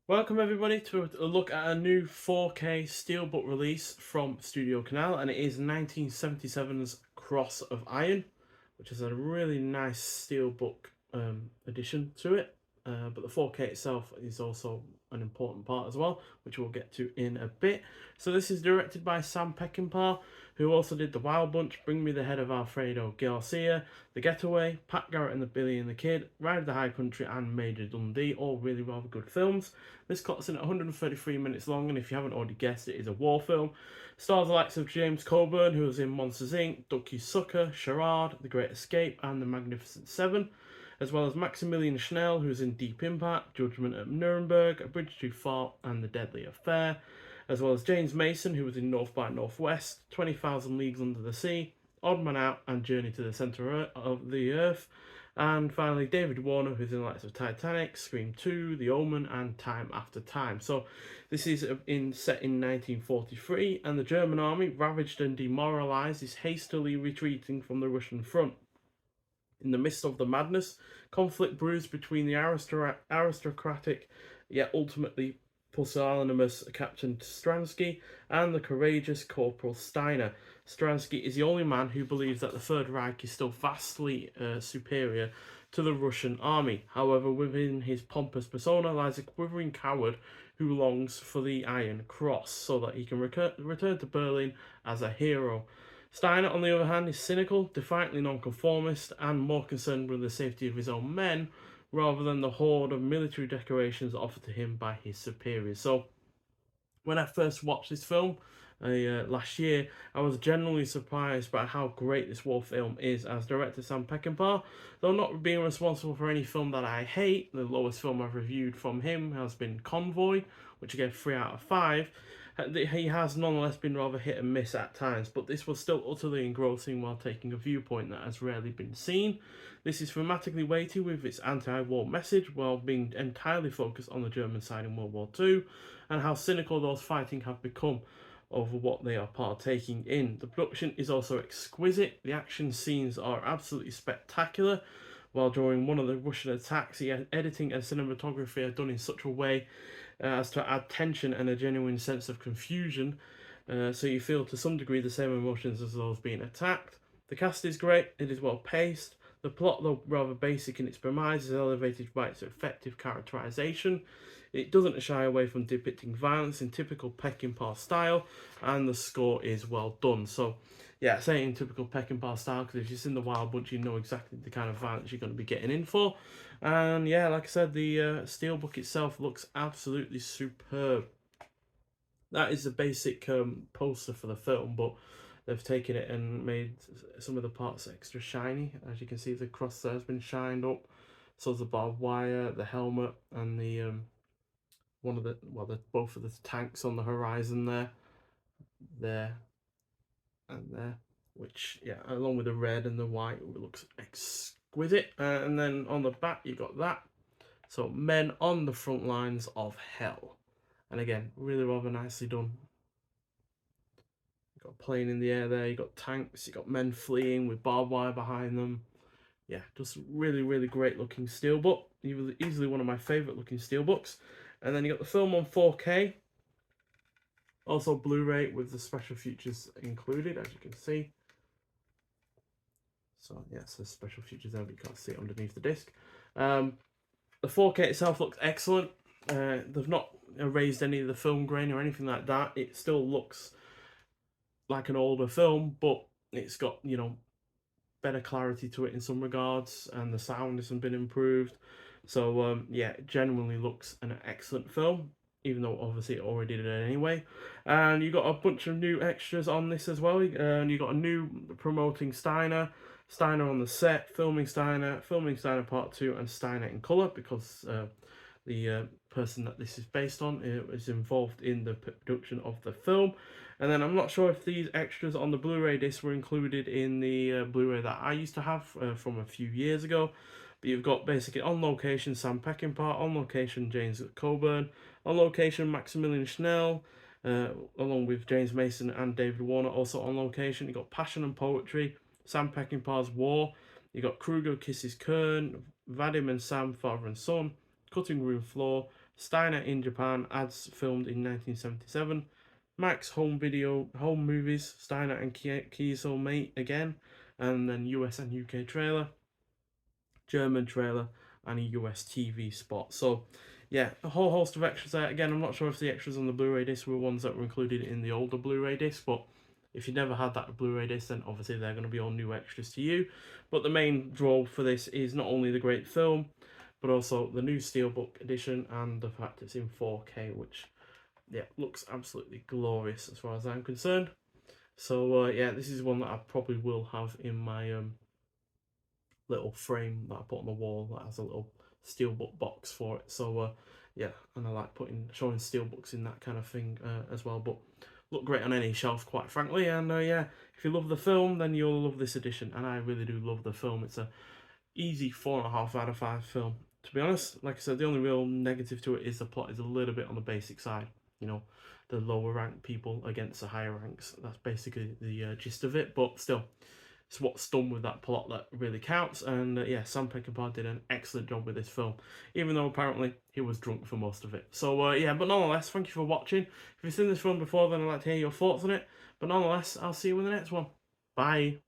Welcome everybody to a look at a new 4K Steelbook release from StudioCanal, and it is 1977's Cross of Iron, which is a really nice Steelbook addition to it. But the 4K itself is also an important part as well, which we'll get to in a bit. So this is directed by Sam Peckinpah, who also did The Wild Bunch, Bring Me the Head of Alfredo Garcia, The Getaway, Pat Garrett and the Billy and the Kid, Ride of the High Country, and Major Dundee, all really rather good films. This cut's in at 133 minutes long, and if you haven't already guessed, it is a war film. Stars the likes of James Coburn, who was in Monsters Inc., Ducky Sucker, Charade, The Great Escape, and The Magnificent Seven, as well as Maximilian Schnell, who was in Deep Impact, Judgment at Nuremberg, A Bridge Too Far, and The Deadly Affair, as well as James Mason, who was in North by Northwest, 20,000 Leagues Under the Sea, Odd Man Out, and Journey to the Centre of the Earth. And finally, David Warner, who's in the likes of Titanic, Scream 2, The Omen, and Time After Time. So this is set in 1943, and the German army, ravaged and demoralised, is hastily retreating from the Russian front. In the midst of the madness, conflict brews between the aristocratic, yet ultimately pusillanimous Captain Stransky and the courageous Corporal Steiner. Stransky is the only man who believes that the Third Reich is still vastly superior to the Russian army. However, within his pompous persona lies a quivering coward who longs for the Iron Cross so that he can return to Berlin as a hero. Steiner, on the other hand, is cynical, defiantly nonconformist, and more concerned with the safety of his own men rather than the hoard of military decorations offered to him by his superiors. So, when I first watched this film last year, I was genuinely surprised by how great this war film is, as director Sam Peckinpah. Though not being responsible for any film that I hate, the lowest film I've reviewed from him has been Convoy, which I gave 3 out of 5. He has nonetheless been rather hit and miss at times, but this was still utterly engrossing while taking a viewpoint that has rarely been seen. This is thematically weighty with its anti-war message, while being entirely focused on the German side in World War II, and how cynical those fighting have become over what they are partaking in. The production is also exquisite. The action scenes are absolutely spectacular. While during one of the Russian attacks, the editing and cinematography are done in such a way as to add tension and a genuine sense of confusion, so you feel to some degree the same emotions as those being attacked. The cast is great, it is well paced. The plot, though rather basic in its premise, is elevated by its effective characterization. It doesn't shy away from depicting violence in typical Peckinpah style, and the score is well done. So, yeah, say in typical Peckinpah style, because if you've seen The Wild Bunch, you know exactly the kind of violence you're going to be getting in for. And yeah, like I said, the Steelbook itself looks absolutely superb. That is the basic poster for the film, but they've taken it and made some of the parts extra shiny. As you can see, the cross there has been shined up. So the barbed wire, the helmet, and the both of the tanks on the horizon there, and there. Which, yeah, along with the red and the white, it looks exquisite. And then on the back, you got that. So, men on the front lines of hell. And again, really rather nicely done. You've got a plane in the air there, you've got tanks, you've got men fleeing with barbed wire behind them. Yeah, just really, really great looking steelbook. Easily one of my favourite looking steelbooks. And then you got the film on 4K. Also Blu-ray with the special features included, as you can see. So yeah, so special features there, but you can't see it underneath the disc. The 4K itself looks excellent. They've not erased any of the film grain or anything like that. It still looks like an older film, but it's got, you know, better clarity to it in some regards, and the sound has been improved. So yeah, it genuinely looks an excellent film, even though obviously it already did it anyway. And you got a bunch of new extras on this as well. And you got a new promoting Steiner on the set, filming Steiner Part 2, and Steiner in colour, because the person that this is based on is involved in the production of the film. And then I'm not sure if these extras on the Blu-ray disc were included in the Blu-ray that I used to have from a few years ago. But you've got basically on location Sam Peckinpah, on location James Coburn, on location Maximilian Schnell, along with James Mason and David Warner also on location. You've got Passion and Poetry, Sam Peckinpah's War. You've got Kruger Kisses Kern, Vadim and Sam, Father and Son, Cutting Room Floor, Steiner in Japan, ads filmed in 1977. Max Home Video, Home Movies, Steiner and Kiesel mate again, and then US and UK trailer, German trailer, and a US TV spot. So, yeah, a whole host of extras there. Again, I'm not sure if the extras on the Blu-ray disc were ones that were included in the older Blu-ray disc, but if you never had that Blu-ray disc, then obviously they're going to be all new extras to you. But the main draw for this is not only the great film, but also the new Steelbook edition and the fact it's in 4K, which, yeah, looks absolutely glorious as far as I'm concerned. So, yeah, this is one that I probably will have in my little frame that I put on the wall that has a little Steelbook box for it. So, yeah, and I like showing Steelbooks in that kind of thing as well. But look great on any shelf, quite frankly. And yeah, if you love the film, then you'll love this edition. And I really do love the film. It's a easy 4.5 out of 5 film. To be honest, like I said, the only real negative to it is the plot is a little bit on the basic side. You know, the lower rank people against the higher ranks. That's basically the gist of it. But still, it's what's done with that plot that really counts. And yeah, Sam Peckinpah did an excellent job with this film, even though apparently he was drunk for most of it. So yeah, but nonetheless, thank you for watching. If you've seen this film before, then I'd like to hear your thoughts on it. But nonetheless, I'll see you in the next one. Bye.